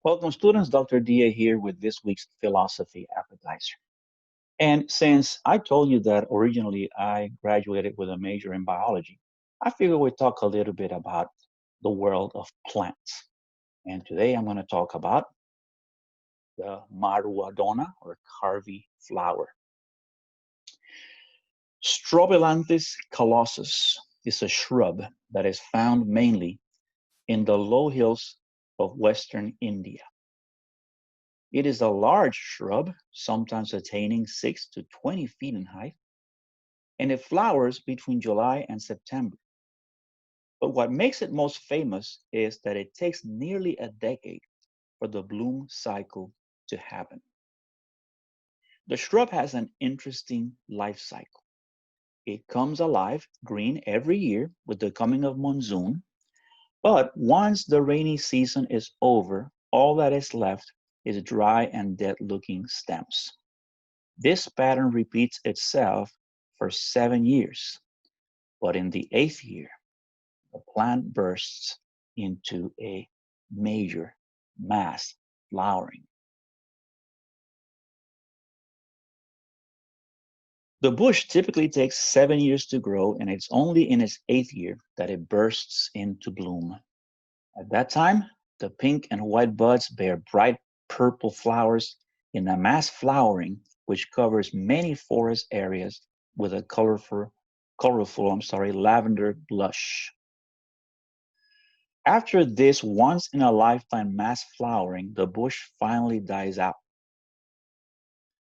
Welcome, students. Dr. Dia here with this week's philosophy appetizer. And since I told you that originally I graduated with a major in biology, I figured we'd talk a little bit about the world of plants. And today I'm going to talk about the Maruadona or Carvey flower. Strobilanthes colossus is a shrub that is found mainly in the low hills of western India. It is a large shrub, sometimes attaining 6 to 20 feet in height, and it flowers between July and September. But what makes it most famous is that it takes nearly a decade for the bloom cycle to happen. The shrub has an interesting life cycle. It comes alive green every year with the coming of monsoon, but once the rainy season is over, all that is left is dry and dead looking stems. This pattern repeats itself for 7 years, but in the eighth year, the plant bursts into a major mass flowering. The bush typically takes 7 years to grow, and it's only in its eighth year that it bursts into bloom. At that time, the pink and white buds bear bright purple flowers in a mass flowering which covers many forest areas with a colorful lavender blush. After this once in a lifetime mass flowering, the bush finally dies out.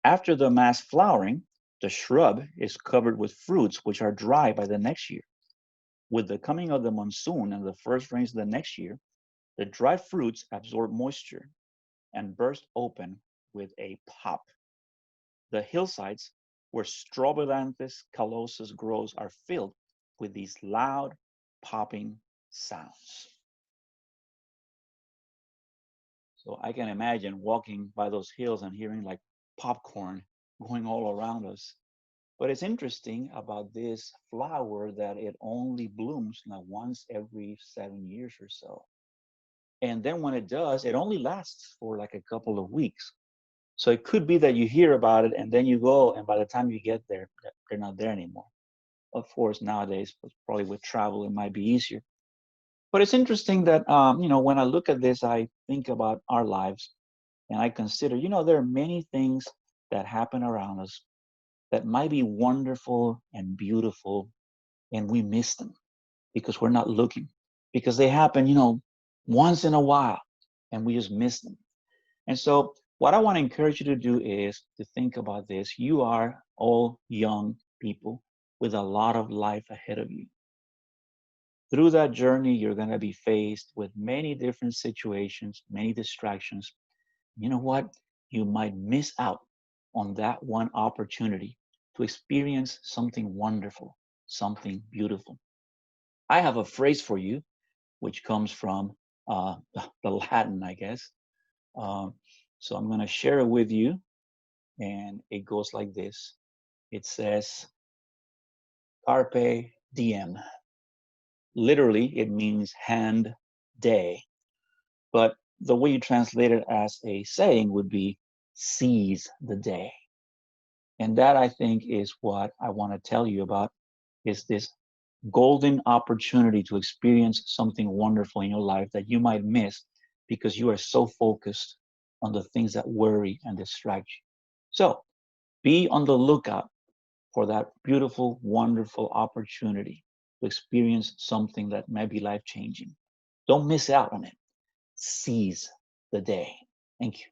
After the mass flowering, the shrub is covered with fruits which are dry by the next year. With the coming of the monsoon and the first rains of the next year, the dry fruits absorb moisture and burst open with a pop. The hillsides where Strobilanthes calosus grows are filled with these loud popping sounds. So I can imagine walking by those hills and hearing like popcorn going all around us. But it's interesting about this flower that it only blooms once every 7 years or so. And then when it does, it only lasts for like a couple of weeks. So it could be that you hear about it and then you go, and by the time you get there, they're not there anymore. Of course, nowadays, probably with travel, it might be easier. But it's interesting that, when I look at this, I think about our lives and I consider, there are many things that happen around us that might be wonderful and beautiful, and we miss them because we're not looking, because they happen, once in a while, and we just miss them. And so, what I want to encourage you to do is to think about this. You are all young people with a lot of life ahead of you. Through that journey, you're going to be faced with many different situations, many distractions. You know what? You might miss out on that one opportunity to experience something wonderful, something beautiful. I have a phrase for you, which comes from the Latin, I guess. Um, so I'm going to share it with you, and it goes like this. It says, Carpe diem. Literally, it means hand day. But the way you translate it as a saying would be seize the day. And that, I think, is what I want to tell you about, is this golden opportunity to experience something wonderful in your life that you might miss because you are so focused on the things that worry and distract you. So be on the lookout for that beautiful, wonderful opportunity to experience something that may be life changing. Don't miss out on it. Seize the day. Thank you.